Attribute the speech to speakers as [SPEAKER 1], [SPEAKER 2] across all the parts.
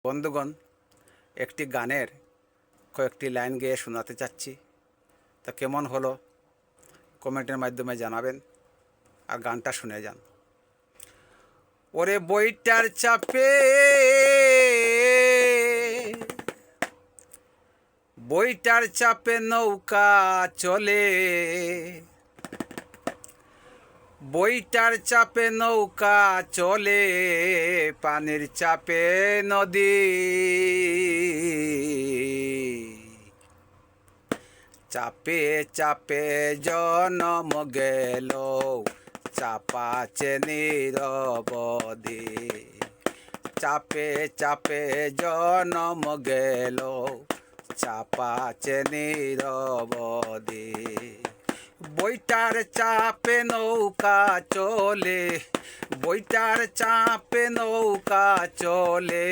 [SPEAKER 1] বন্ধুগণ, একটি গানের কয়েকটি লাইন গেয়ে শোনাতে চাচ্ছি। তা কেমন হলো কমেন্টের মাধ্যমে জানাবেন আর গানটা শুনে যান। ওরে বইটার চাপে নৌকা চলে, বইটার চাপে নৌকা চলে, পানির চাপে নদী। চাপে চাপে জনম গেল, চাপাচে নিরবধি। চাপে চাপে জনম গেল, চাপাচে নিরবধি। বইটার চাপে নৌকা চলে, বইটার চাপে নৌকা চলে,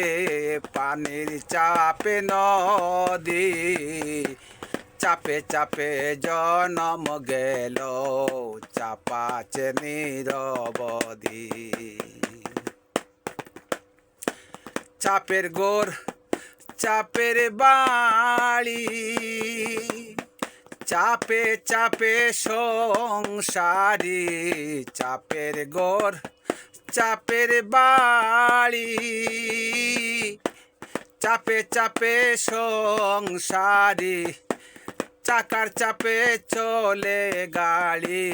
[SPEAKER 1] পানির চাপে নদী। চাপে চাপে জনম গেল, চাপাচে নিরবধি। চাপের গোর চাপের বাড়ি, চাপে চাপে সংসারি। চাপের গোর চাপের বাড়ি, চাপে চাপে সংসারি। চাকার চাপে চলে গাড়ি,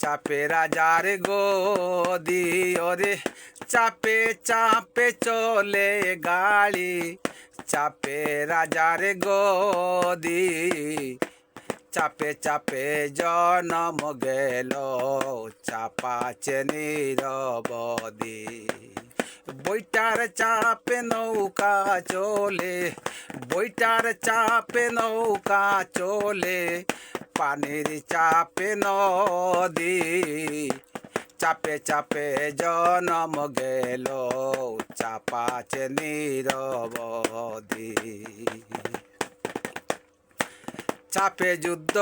[SPEAKER 1] চাপে রাজার গদি। ওরে চাপে চাপে চলে গাড়ি, চাপে রাজার গদি। চাপে চাপে জনম গেল, চাপাচে নিরবধি। বইটার চাপে নৌকা চলে, বইটার চাপে নৌকা চলে, পানির চাপে নদী। চাপে চাপে জনম গেল, চাপাচে নিরবধি। চাপে যুদ্ধ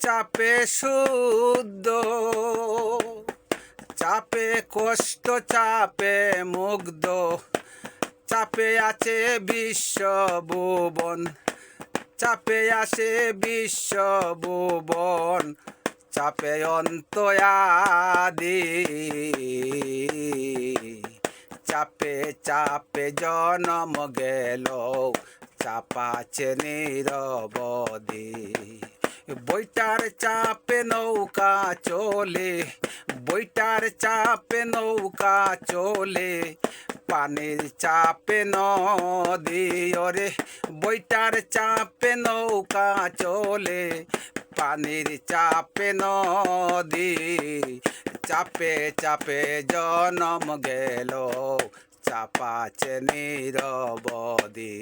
[SPEAKER 1] চাপে শুদ্ধ, চাপে কষ্ট চাপে মুগ্ধ। চাপে আছে বিশ্বভুবন, চাপে আসে বিশ্বভুবন। চাপে অন্তয়াদি, চাপে চাপে জনম গেল, চাপাচে নিরবধি। বইটার চাপে নৌকা চলে, বইটার চাপে নৌকা চলে, পানির চাপে নদী। ওরে বইটার চাপে নৌকা চলে, পানির চাপে নদী। চাপে চাপে জনম গেল, চাপাচে নিরবধি।